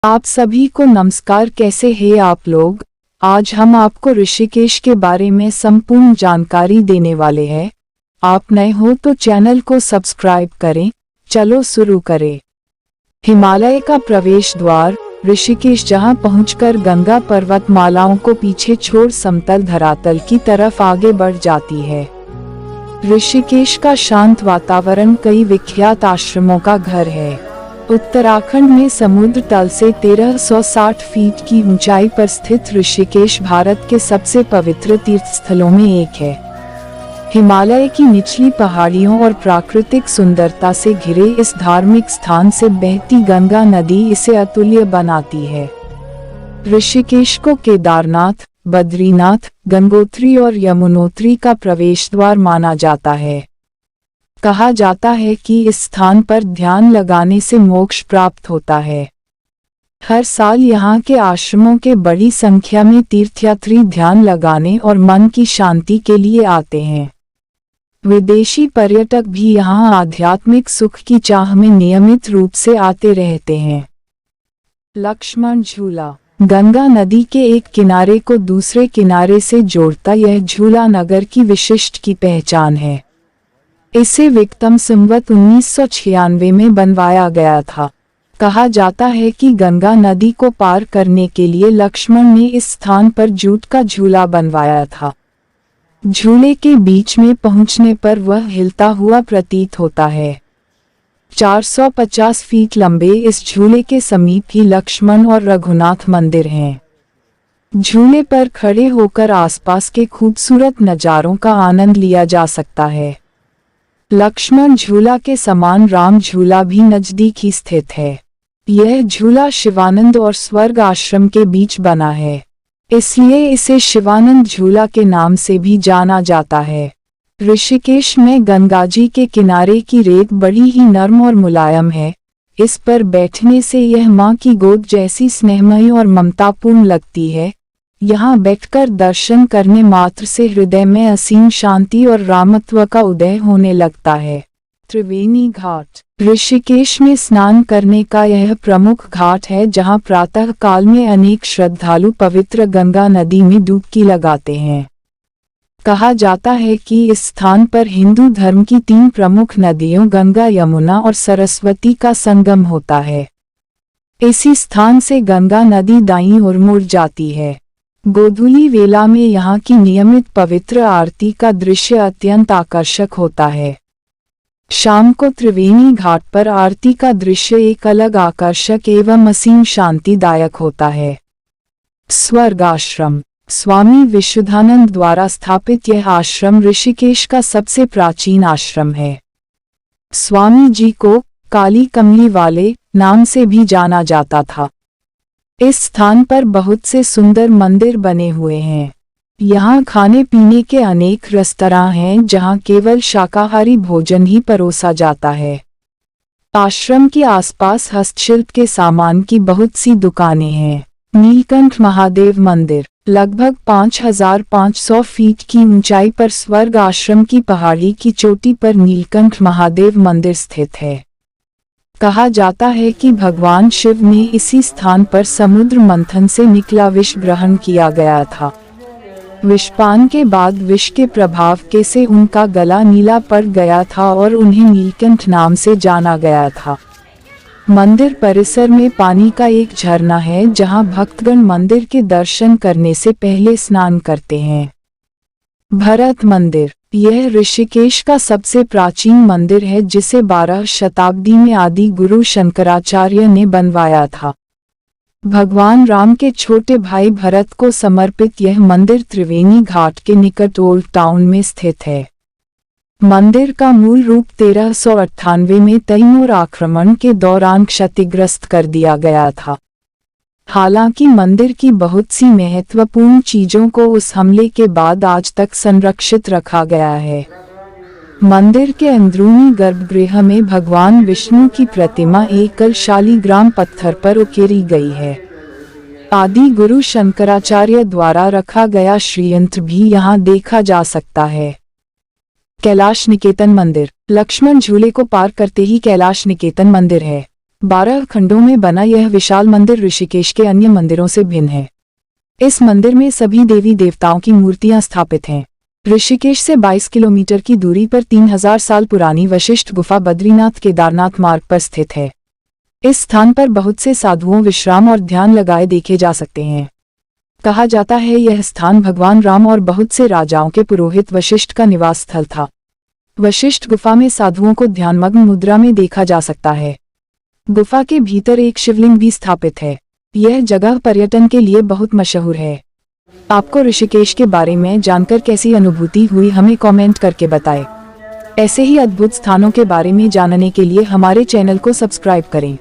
आप सभी को नमस्कार। कैसे हैं आप लोग। आज हम आपको ऋषिकेश के बारे में संपूर्ण जानकारी देने वाले हैं। आप नए हो तो चैनल को सब्सक्राइब करें। चलो शुरू करें। हिमालय का प्रवेश द्वार ऋषिकेश, जहां पहुंचकर गंगा पर्वतमालाओं को पीछे छोड़ समतल धरातल की तरफ आगे बढ़ जाती है। ऋषिकेश का शांत वातावरण कई विख्यात आश्रमों का घर है। उत्तराखंड में समुद्र तल से 1360 फीट की ऊंचाई पर स्थित ऋषिकेश भारत के सबसे पवित्र तीर्थस्थलों में एक है। हिमालय की निचली पहाड़ियों और प्राकृतिक सुंदरता से घिरे इस धार्मिक स्थान से बहती गंगा नदी इसे अतुल्य बनाती है। ऋषिकेश को केदारनाथ, बद्रीनाथ, गंगोत्री और यमुनोत्री का प्रवेश द्वार माना जाता है। कहा जाता है कि इस स्थान पर ध्यान लगाने से मोक्ष प्राप्त होता है। हर साल यहाँ के आश्रमों के बड़ी संख्या में तीर्थयात्री ध्यान लगाने और मन की शांति के लिए आते हैं। विदेशी पर्यटक भी यहाँ आध्यात्मिक सुख की चाह में नियमित रूप से आते रहते हैं। लक्ष्मण झूला गंगा नदी के एक किनारे को दूसरे किनारे से जोड़ता यह झूला नगर की विशिष्ट की पहचान है। इसे विक्रम संवत 1996 में बनवाया गया था। कहा जाता है कि गंगा नदी को पार करने के लिए लक्ष्मण ने इस स्थान पर जूट का झूला बनवाया था। झूले के बीच में पहुंचने पर वह हिलता हुआ प्रतीत होता है। 450 फीट लंबे इस झूले के समीप ही लक्ष्मण और रघुनाथ मंदिर हैं। झूले पर खड़े होकर आसपास के खूबसूरत नज़ारों का आनंद लिया जा सकता है। लक्ष्मण झूला के समान राम झूला भी नजदीक ही स्थित है। यह झूला शिवानंद और स्वर्ग आश्रम के बीच बना है, इसलिए इसे शिवानंद झूला के नाम से भी जाना जाता है। ऋषिकेश में गंगा जी के किनारे की रेत बड़ी ही नरम और मुलायम है। इस पर बैठने से यह माँ की गोद जैसी स्नेहमयी और ममतापूर्ण लगती है। यहाँ बैठकर दर्शन करने मात्र से हृदय में असीम शांति और रामत्व का उदय होने लगता है। त्रिवेणी घाट ऋषिकेश में स्नान करने का यह प्रमुख घाट है, जहाँ प्रातः काल में अनेक श्रद्धालु पवित्र गंगा नदी में डुबकी लगाते हैं। कहा जाता है कि इस स्थान पर हिंदू धर्म की 3 प्रमुख नदियों गंगा, यमुना और सरस्वती का संगम होता है। इसी स्थान से गंगा नदी दाईं ओर मुड़ जाती है। गोधूली वेला में यहाँ की नियमित पवित्र आरती का दृश्य अत्यंत आकर्षक होता है। शाम को त्रिवेणी घाट पर आरती का दृश्य एक अलग आकर्षक एवं असीम शांतिदायक होता है। स्वर्ग आश्रम स्वामी विशुद्धानंद द्वारा स्थापित यह आश्रम ऋषिकेश का सबसे प्राचीन आश्रम है। स्वामी जी को काली कमली वाले नाम से भी जाना जाता था। इस स्थान पर बहुत से सुंदर मंदिर बने हुए हैं। यहाँ खाने पीने के अनेक रेस्तरां हैं, जहाँ केवल शाकाहारी भोजन ही परोसा जाता है। आश्रम के आसपास हस्तशिल्प के सामान की बहुत सी दुकानें हैं। नीलकंठ महादेव मंदिर लगभग 5500 फीट की ऊंचाई पर स्वर्ग आश्रम की पहाड़ी की चोटी पर नीलकंठ महादेव मंदिर स्थित है। कहा जाता है कि भगवान शिव ने इसी स्थान पर समुद्र मंथन से निकला विष ग्रहण किया गया था। विषपान के बाद विष के प्रभाव के से उनका गला नीला पड़ गया था और उन्हें नीलकंठ नाम से जाना गया था। मंदिर परिसर में पानी का एक झरना है, जहां भक्तगण मंदिर के दर्शन करने से पहले स्नान करते हैं। भरत मंदिर यह ऋषिकेश का सबसे प्राचीन मंदिर है, जिसे 12 शताब्दी में आदि गुरु शंकराचार्य ने बनवाया था। भगवान राम के छोटे भाई भरत को समर्पित यह मंदिर त्रिवेणी घाट के निकट ओल्ड टाउन में स्थित है। मंदिर का मूल रूप 1398 में तैमूर आक्रमण के दौरान क्षतिग्रस्त कर दिया गया था। हालांकि मंदिर की बहुत सी महत्वपूर्ण चीजों को उस हमले के बाद आज तक संरक्षित रखा गया है। मंदिर के अंदरूनी गर्भगृह में भगवान विष्णु की प्रतिमा एकल शालीग्राम पत्थर पर उकेरी गई है। आदि गुरु शंकराचार्य द्वारा रखा गया श्रीयंत्र भी यहाँ देखा जा सकता है। कैलाश निकेतन मंदिर लक्ष्मण झूले को पार करते ही कैलाश निकेतन मंदिर है। 12 खंडों में बना यह विशाल मंदिर ऋषिकेश के अन्य मंदिरों से भिन्न है। इस मंदिर में सभी देवी देवताओं की मूर्तियां स्थापित हैं। ऋषिकेश से 22 किलोमीटर की दूरी पर 3000 साल पुरानी वशिष्ठ गुफा बद्रीनाथ केदारनाथ मार्ग पर स्थित है। इस स्थान पर बहुत से साधुओं विश्राम और ध्यान लगाए देखे जा सकते हैं। कहा जाता है यह स्थान भगवान राम और बहुत से राजाओं के पुरोहित वशिष्ठ का निवास स्थल था। वशिष्ठ गुफा में साधुओं को ध्यानमग्न मुद्रा में देखा जा सकता है। गुफा के भीतर एक शिवलिंग भी स्थापित है। यह जगह पर्यटन के लिए बहुत मशहूर है। आपको ऋषिकेश के बारे में जानकर कैसी अनुभूति हुई हमें कमेंट करके बताएं। ऐसे ही अद्भुत स्थानों के बारे में जानने के लिए हमारे चैनल को सब्सक्राइब करें।